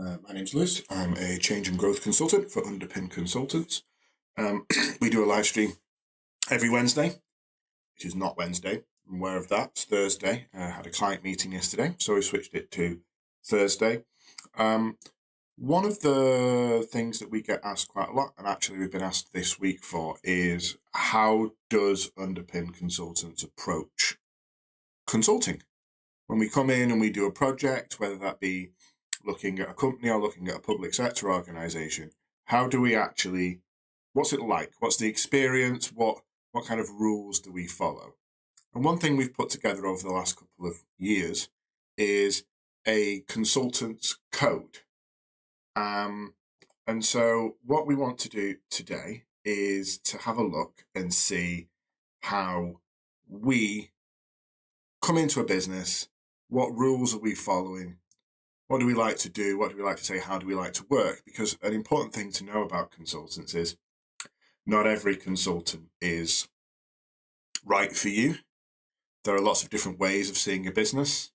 My name's Liz. I'm a change and growth consultant for Underpin Consultants. We do a live stream every Wednesday, which is not Wednesday. I'm aware of that. It's Thursday. I had a client meeting yesterday, so we switched it to Thursday. One of the things that we get asked quite a lot, and actually we've been asked this week for, is how does Underpin Consultants approach consulting? When we come in and we do a project, whether that be looking at a company or looking at a public sector organisation, how do we actually, what's it like? What's the experience? What kind of rules do we follow? And one thing we've put together over the last couple of years is a consultant's code. And so what we want to do today is to have a look and see how we come into a business, what rules are we following, what do we like to do, what do we like to say, how do we like to work? Because an important thing to know about consultants is not every consultant is right for you. There are lots of different ways of seeing a business.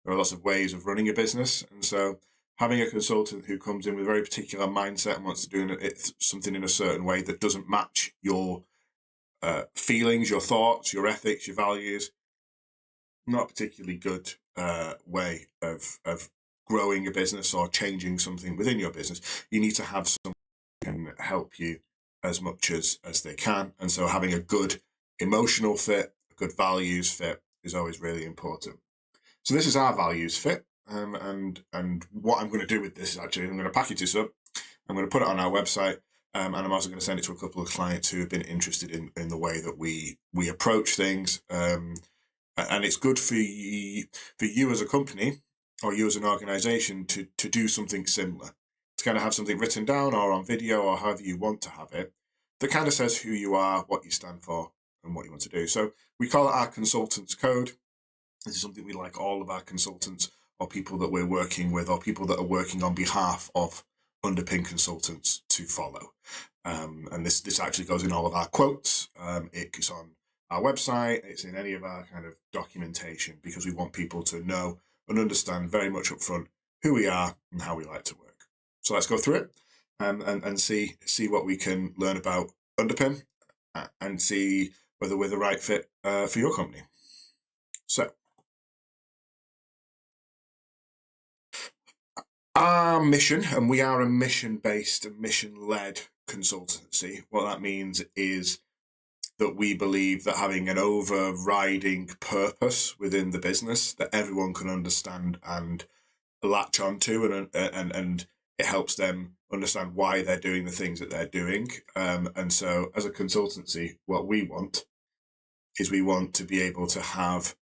There are lots of ways of running a business. And so having a consultant who comes in with a very particular mindset and wants to do something in a certain way that doesn't match your feelings, your thoughts, your ethics, your values, not a particularly good way of growing a business or changing something within your business. You need to have someone who can help you as much as they can. And so having a good emotional fit, a good values fit is always really important. So this is our values fit. And what I'm going to do with this is actually, I'm going to package this up. I'm going to put it on our website. And I'm also going to send it to a couple of clients who have been interested in the way that we approach things. And it's good for you as a company or you as an organization to do something similar, to kind of have something written down or on video or however you want to have it that kind of says who you are, what you stand for, and what you want to do. So we call it our consultants code. This is something we like all of our consultants or people that we're working with or people that are working on behalf of Underpin Consultants to follow. And this actually goes in all of our quotes. It's on our website, it's in any of our kind of documentation, because we want people to know and understand very much up front who we are and how we like to work. So let's go through it and see what we can learn about Underpin and see whether we're the right fit for your company. So our mission, and we are a mission-based and mission-led consultancy. What that means is that we believe that having an overriding purpose within the business that everyone can understand and latch onto, and it helps them understand why they're doing the things that they're doing. And so as a consultancy, what we want is we want to be able to have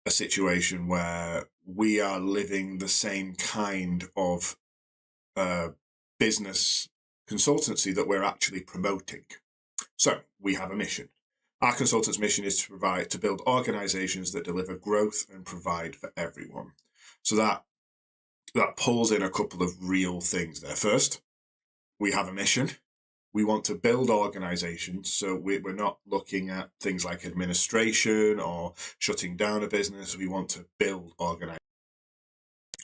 a situation where we are living the same kind of business consultancy that we're actually promoting. So we have a mission. Our consultant's mission is to build organizations that deliver growth and provide for everyone. So that pulls in a couple of real things there. First, we have a mission. We want to build organizations. So we're not looking at things like administration or shutting down a business. We want to build organizations.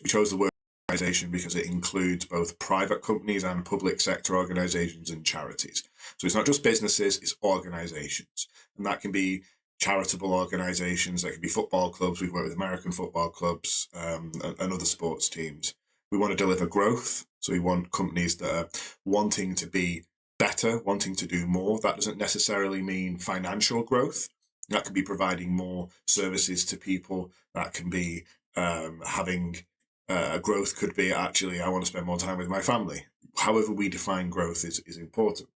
We chose the word organization because it includes both private companies and public sector organizations and charities. So it's not just businesses, it's organizations. And that can be charitable organizations, that can be football clubs. We've worked with American football clubs and other sports teams. We want to deliver growth. So we want companies that are wanting to be better, wanting to do more. That doesn't necessarily mean financial growth. That can be providing more services to people. That can be having growth could be actually, I want to spend more time with my family. However we define growth is important.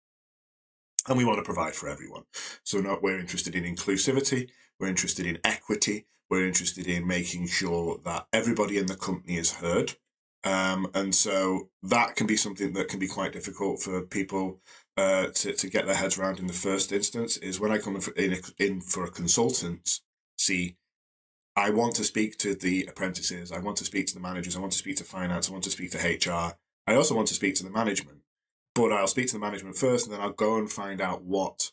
And we want to provide for everyone. So we're interested in inclusivity, we're interested in equity, we're interested in making sure that everybody in the company is heard. And so that can be something that can be quite difficult for people to get their heads around in the first instance, is when I come in for a consultant, I want to speak to the apprentices, I want to speak to the managers, I want to speak to finance, I want to speak to HR, I also want to speak to the management. But I'll speak to the management first, and then I'll go and find out what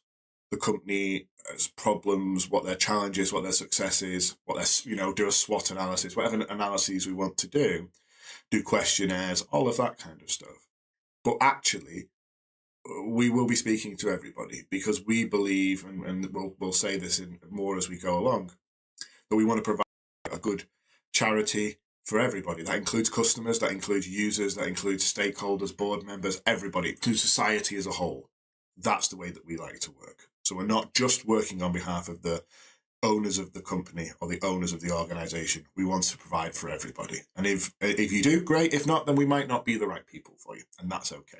the company's problems, what their challenges, what their successes, what their, do a SWOT analysis, whatever analyses we want to do. do questionnaires, all of that kind of stuff. But actually, we will be speaking to everybody because we believe, and we'll say this in more as we go along, that we want to provide a good charity for everybody. That includes customers, that includes users, that includes stakeholders, board members, everybody, it includes society as a whole. That's the way that we like to work. So we're not just working on behalf of the owners of the company or the owners of the organization. We want to provide for everybody. And if you do, great. If not, then we might not be the right people for you, and that's okay.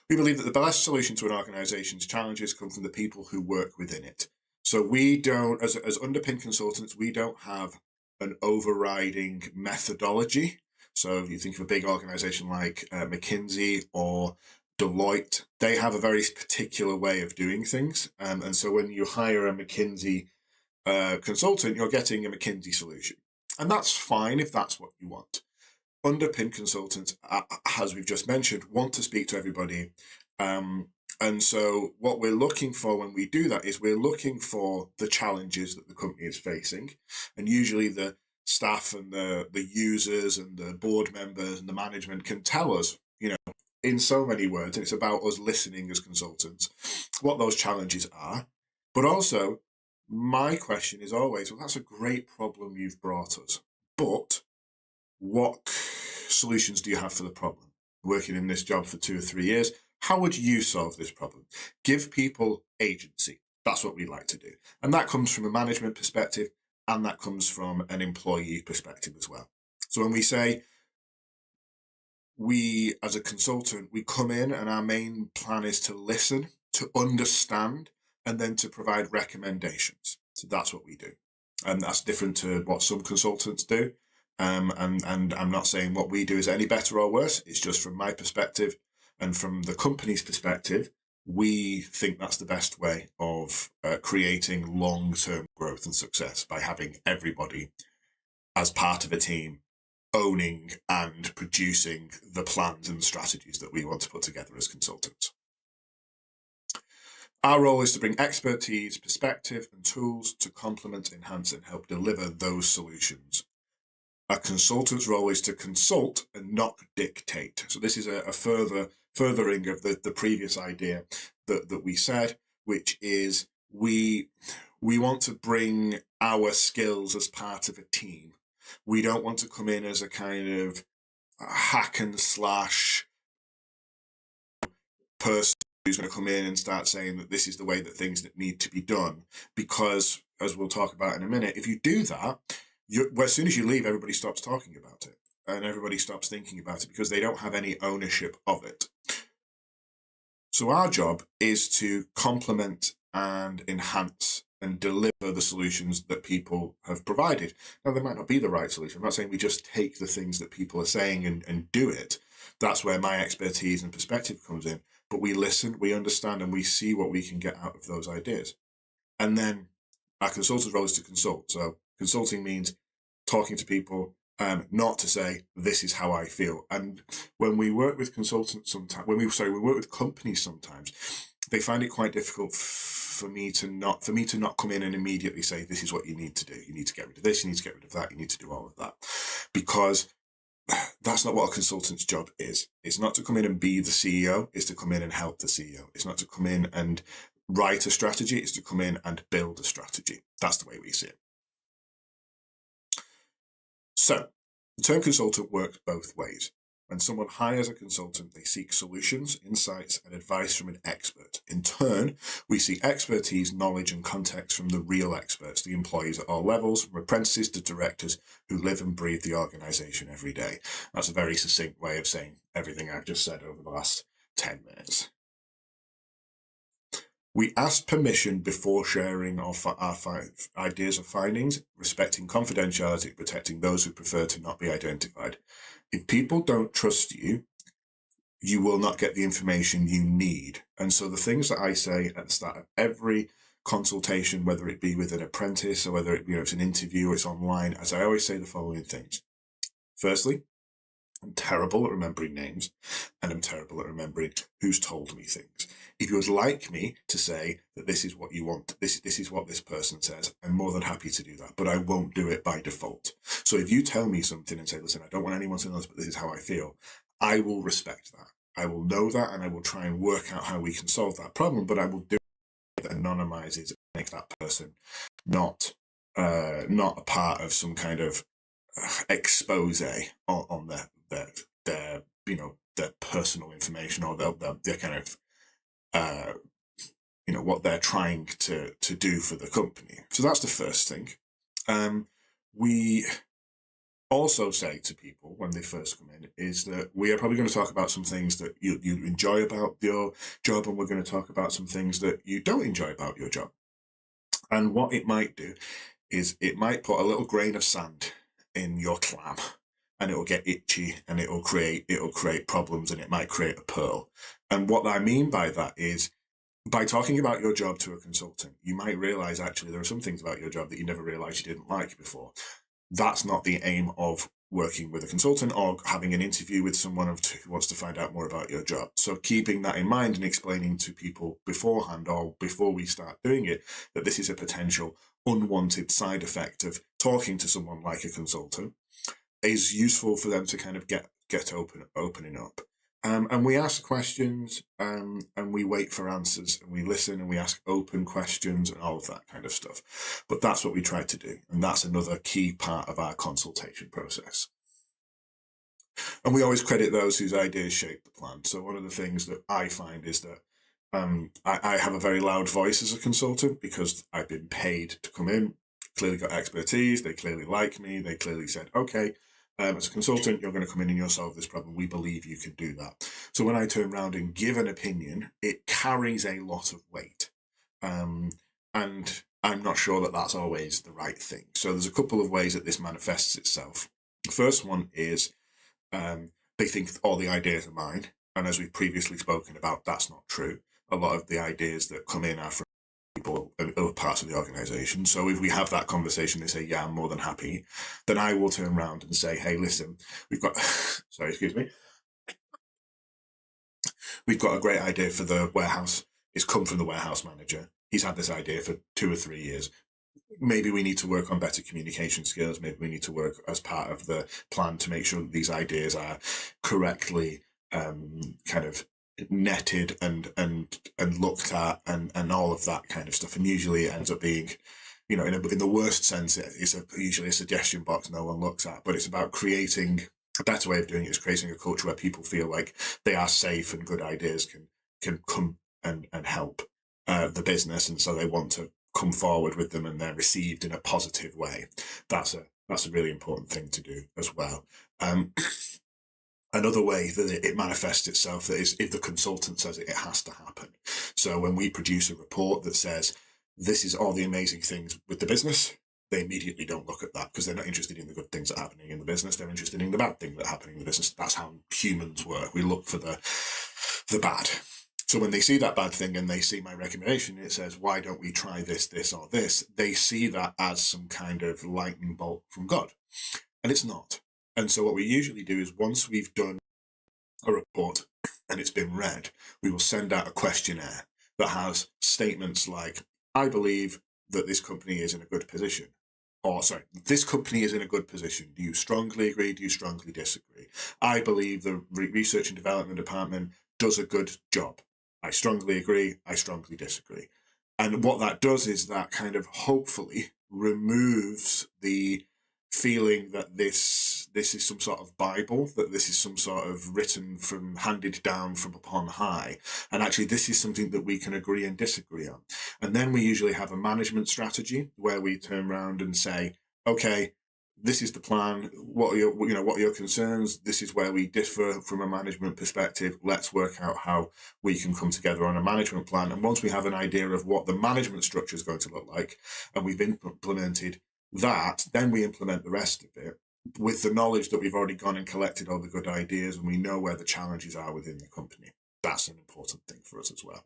We believe that the best solution to an organization's challenges come from the people who work within it. So we don't, as underpin consultants, we don't have an overriding methodology. So if you think of a big organization like McKinsey or Deloitte, they have a very particular way of doing things. And so when you hire a McKinsey consultant, you're getting a McKinsey solution. And that's fine if that's what you want. Underpin consultants, as we've just mentioned, want to speak to everybody. And so what we're looking for when we do that is we're looking for the challenges that the company is facing. And usually the staff and the users and the board members and the management can tell us, in so many words, and it's about us listening as consultants, what those challenges are. But also, my question is always, well, that's a great problem you've brought us, but what solutions do you have for the problem? Working in this job for 2 or 3 years, how would you solve this problem? Give people agency. That's what we like to do. And that comes from a management perspective, and that comes from an employee perspective as well. So when we say, we as a consultant, we come in and our main plan is to listen, to understand, and then to provide recommendations. So that's what we do. And that's different to what some consultants do. And I'm not saying what we do is any better or worse. It's just from my perspective and from the company's perspective, we think that's the best way of creating long-term growth and success, by having everybody as part of a team owning and producing the plans and strategies that we want to put together as consultants. Our role is to bring expertise, perspective, and tools to complement, enhance, and help deliver those solutions. A consultant's role is to consult and not dictate. So this is a furthering of the previous idea that we said, which is we want to bring our skills as part of a team. We don't want to come in as a kind of hack and slash person who's going to come in and start saying that this is the way that things that need to be done. Because, as we'll talk about in a minute, if you do that, as soon as you leave, everybody stops talking about it and everybody stops thinking about it because they don't have any ownership of it. So our job is to complement and enhance and deliver the solutions that people have provided. Now, they might not be the right solution. I'm not saying we just take the things that people are saying and do it. That's where my expertise and perspective comes in. But we listen, we understand, and we see what we can get out of those ideas. And then our consultant's role is to consult. So consulting means talking to people, not to say, this is how I feel. And when we work with consultants sometimes, we work with companies sometimes, they find it quite difficult for me to not come in and immediately say, this is what you need to do. You need to get rid of this, you need to get rid of that, you need to do all of that. Because that's not what a consultant's job is. It's not to come in and be the CEO, it's to come in and help the CEO. It's not to come in and write a strategy, it's to come in and build a strategy. That's the way we see it. So, the term consultant works both ways. When someone hires a consultant, they seek solutions, insights, and advice from an expert. In turn, we seek expertise, knowledge, and context from the real experts, the employees at all levels, from apprentices to directors who live and breathe the organisation every day. That's a very succinct way of saying everything I've just said over the last 10 minutes. We ask permission before sharing our ideas or findings, respecting confidentiality, protecting those who prefer to not be identified. If people don't trust you, you will not get the information you need. And so the things that I say at the start of every consultation, whether it be with an apprentice or whether it's an interview or it's online, as I always say the following things. Firstly, I'm terrible at remembering names, and I'm terrible at remembering who's told me things. If you would like me to say that this is what you want, this is what this person says, I'm more than happy to do that, but I won't do it by default. So if you tell me something and say, listen, I don't want anyone to know this, but this is how I feel, I will respect that. I will know that, and I will try and work out how we can solve that problem, but I will do it that anonymizes, make that person not not a part of some kind of expose on their their personal information, or their kind of uh, what they're trying to do for the company. So that's the first thing. We also say to people when they first come in is that we are probably going to talk about some things that you enjoy about your job, and we're going to talk about some things that you don't enjoy about your job. And what it might do is it might put a little grain of sand in your clam, and it'll get itchy, and it'll create problems, and it might create a pearl. And what I mean by that is, by talking about your job to a consultant, you might realize actually there are some things about your job that you never realized you didn't like before. That's not the aim of working with a consultant or having an interview with someone who wants to find out more about your job. So keeping that in mind and explaining to people beforehand, or before we start doing it, that this is a potential unwanted side effect of talking to someone like a consultant, is useful for them to kind of get opening up. And we ask questions, and we wait for answers, and we listen, and we ask open questions, and all of that kind of stuff. But that's what we try to do, and that's another key part of our consultation process. And we always credit those whose ideas shape the plan. So one of the things that I find is that I have a very loud voice as a consultant because I've been paid to come in, clearly got expertise, they clearly like me, they clearly said, okay, as a consultant, you're going to come in and you'll solve this problem. We believe you can do that. So when I turn around and give an opinion, it carries a lot of weight. And I'm not sure that that's always the right thing. So there's a couple of ways that this manifests itself. The first one is they think all the ideas are mine. And as we've previously spoken about, that's not true. A lot of the ideas that come in are from people in other parts of the organization. So if we have that conversation, they say, yeah, I'm more than happy, then I will turn around and say, hey, listen, we've got, sorry, excuse me. We've got a great idea for the warehouse. It's come from the warehouse manager. He's had this idea for 2 or 3 years. Maybe we need to work on better communication skills. Maybe we need to work as part of the plan to make sure that these ideas are correctly kind of netted and looked at, and all of that kind of stuff. And usually it ends up being, in the worst sense, it's usually a suggestion box no one looks at. But it's about creating a better way of doing it, is creating a culture where people feel like they are safe and good ideas can come and help the business, and so they want to come forward with them, and they're received in a positive way. That's a really important thing to do as well. Another way that it manifests itself is if the consultant says it has to happen. So when we produce a report that says this is all the amazing things with the business, they immediately don't look at that because they're not interested in the good things that are happening in the business. They're interested in the bad things that are happening in the business. That's how humans work. We look for the bad. So when they see that bad thing and they see my recommendation, it says, why don't we try this, this, or this? They see that as some kind of lightning bolt from God. And it's not. And so what we usually do is, once we've done a report and it's been read, we will send out a questionnaire that has statements like, I believe that this company is in a good position. Or, sorry, this company is in a good position. Do you strongly agree? Do you strongly disagree? I believe the research and development department does a good job. I strongly agree. I strongly disagree. And what that does is that kind of hopefully removes the feeling that this is some sort of Bible, that this is some sort of handed down from upon high. And actually, this is something that we can agree and disagree on. And then we usually have a management strategy where we turn around and say, okay, this is the plan. What are your concerns? This is where we differ from a management perspective. Let's work out how we can come together on a management plan. And once we have an idea of what the management structure is going to look like, and we've implemented that, then we implement the rest of it with the knowledge that we've already gone and collected all the good ideas, and we know where the challenges are within the company. That's an important thing for us as well.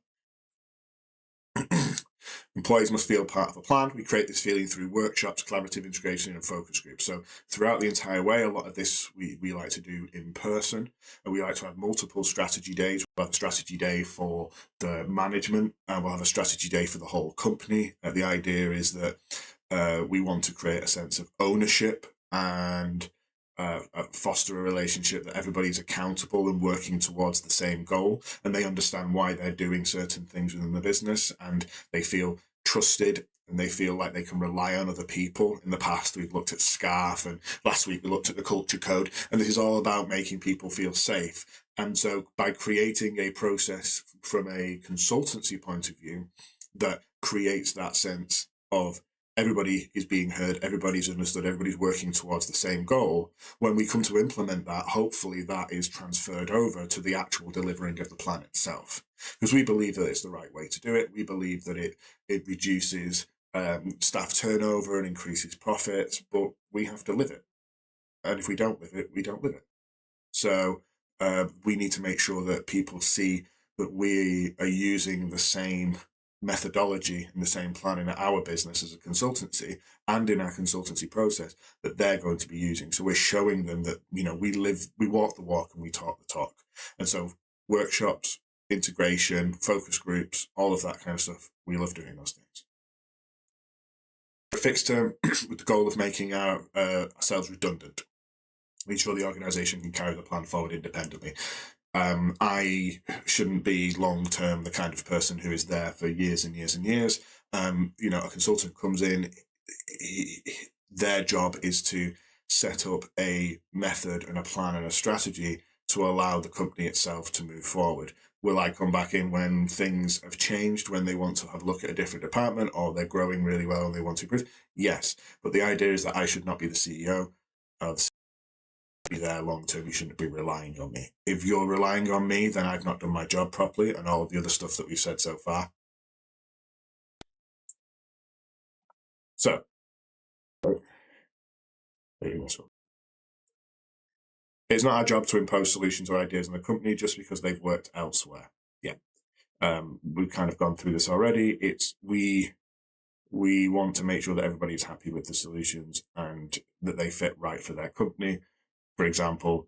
Employees must feel part of a plan. We create this feeling through workshops, collaborative integration, and focus groups. So throughout the entire way, a lot of this we like to do in person, and we like to have multiple strategy days. We'll have a strategy day for the management, and we'll have a strategy day for the whole company. The idea is that we want to create a sense of ownership and foster a relationship that everybody's accountable and working towards the same goal, and they understand why they're doing certain things within the business, and they feel trusted and they feel like they can rely on other people. In the past, we've looked at SCARF, and last week we looked at the culture code, and this is all about making people feel safe. And so by creating a process from a consultancy point of view that creates that sense of everybody is being heard, everybody's understood, everybody's working towards the same goal, when we come to implement that, hopefully that is transferred over to the actual delivering of the plan itself. Because we believe that it's the right way to do it. We believe that it reduces staff turnover and increases profits, but we have to live it. And if we don't live it, we don't live it. So we need to make sure that people see that we are using the same methodology and the same plan in our business as a consultancy and in our consultancy process that they're going to be using. So we're showing them that, we walk the walk and we talk the talk. And so workshops, integration, focus groups, all of that kind of stuff, we love doing those things. A fixed term with the goal of making ourselves redundant. Ensure the organisation can carry the plan forward independently. I shouldn't be long-term the kind of person who is there for years and years and years. A consultant comes in, their job is to set up a method and a plan and a strategy to allow the company itself to move forward. Will I come back in when things have changed, when they want to have a look at a different department, or they're growing really well and they want to improve? Yes, but the idea is that I should not be the CEO. Be there long term. You shouldn't be relying on me. If you're relying on me, then I've not done my job properly, and all of the other stuff that we've said so far. So, it's not our job to impose solutions or ideas on the company just because they've worked elsewhere. Yeah, we've kind of gone through this already. It's we want to make sure that everybody's happy with the solutions and that they fit right for their company. For example,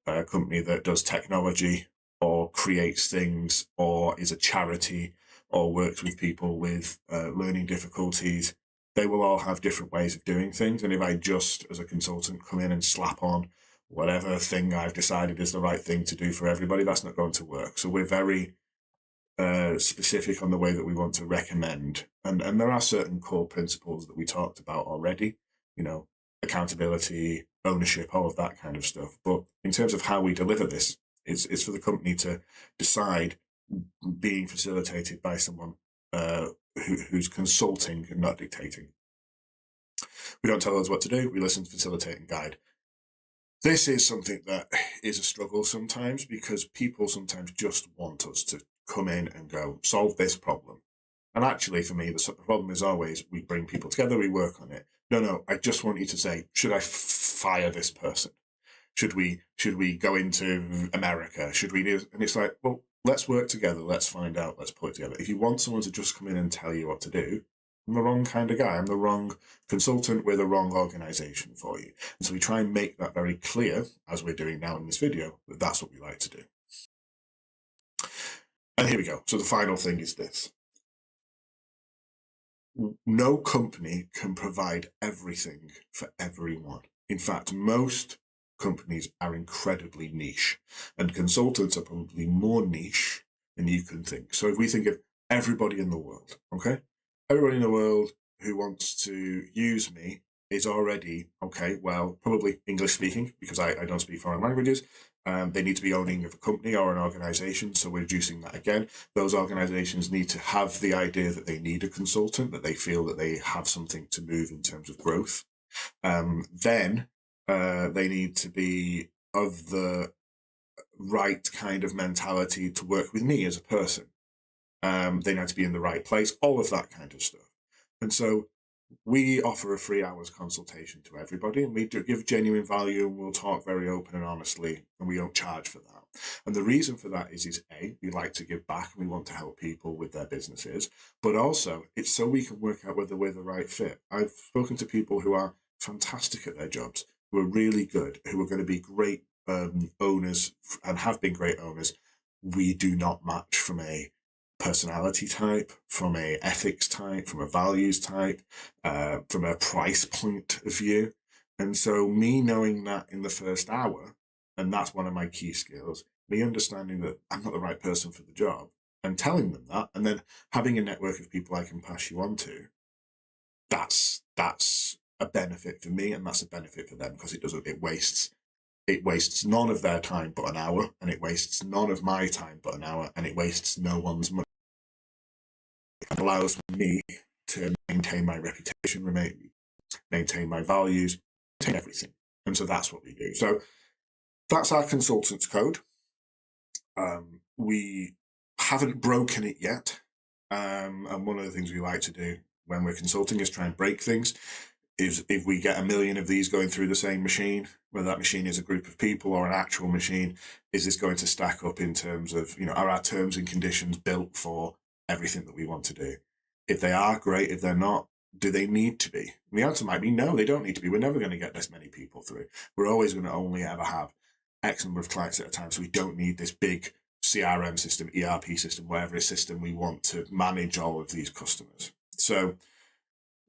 a company that does technology or creates things or is a charity or works with people with learning difficulties, they will all have different ways of doing things. And if I just, as a consultant, come in and slap on whatever thing I've decided is the right thing to do for everybody, that's not going to work. So we're very specific on the way that we want to recommend. And there are certain core principles that we talked about already, accountability, ownership, all of that kind of stuff. But in terms of how we deliver this, it's for the company to decide, being facilitated by someone who's consulting and not dictating. We don't tell others what to do. We listen, facilitate, and guide. This is something that is a struggle sometimes because people sometimes just want us to come in and go, solve this problem. And actually, for me, the problem is always we bring people together, we work on it. No, I just want you to say, should I fire this person? Should we go into America? Should we do? And it's like, well, let's work together. Let's find out. Let's put it together. If you want someone to just come in and tell you what to do, I'm the wrong kind of guy. I'm the wrong consultant with the wrong organization for you. And so we try and make that very clear, as we're doing now in this video, that that's what we like to do. And here we go. So the final thing is this. No company can provide everything for everyone. In fact, most companies are incredibly niche, and consultants are probably more niche than you can think. So if we think of everybody in the world, okay? Everybody in the world who wants to use me is already, okay, well, probably English speaking, because I don't speak foreign languages. They need to be owning of a company or an organization, so we're reducing that again. Those organizations need to have the idea that they need a consultant, that they feel that they have something to move in terms of growth. Then they need to be of the right kind of mentality to work with me as a person. They need to be in the right place, all of that kind of stuff. And so we offer a 3 hours consultation to everybody, and we do give genuine value, and we'll talk very open and honestly, and we don't charge for that. And the reason for that is A, we like to give back and we want to help people with their businesses, but also it's so we can work out whether we're the right fit. I've spoken to people who are fantastic at their jobs, who are really good, who are going to be great owners and have been great owners. We do not match from a personality type, from a ethics type, from a values type, from a price point of view. And so me knowing that in the first hour, and that's one of my key skills, me understanding that I'm not the right person for the job and telling them that, and then having a network of people I can pass you on to, that's a benefit for me and that's a benefit for them because it wastes none of their time but an hour, and it wastes none of my time but an hour, and it wastes no one's money. It allows me to maintain my reputation, maintain my values, maintain everything. And so that's what we do. So that's our consultant's code. We haven't broken it yet. And one of the things we like to do when we're consulting is try and break things. Is if we get 1 million of these going through the same machine, whether that machine is a group of people or an actual machine, is this going to stack up in terms of, are our terms and conditions built for everything that we want to do? If they are, great. If they're not, do they need to be? And the answer might be no, they don't need to be. We're never going to get this many people through. We're always going to only ever have X number of clients at a time. So we don't need this big CRM system, ERP system, whatever system we want to manage all of these customers. So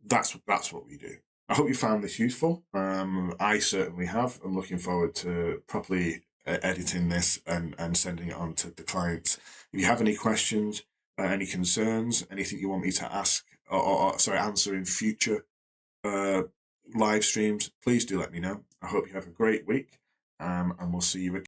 that's what we do. I hope you found this useful. I certainly have. I'm looking forward to properly editing this and sending it on to the clients. If you have any questions, any concerns, anything you want me to ask or answer in future live streams, please do let me know. I hope you have a great week, and we'll see you again.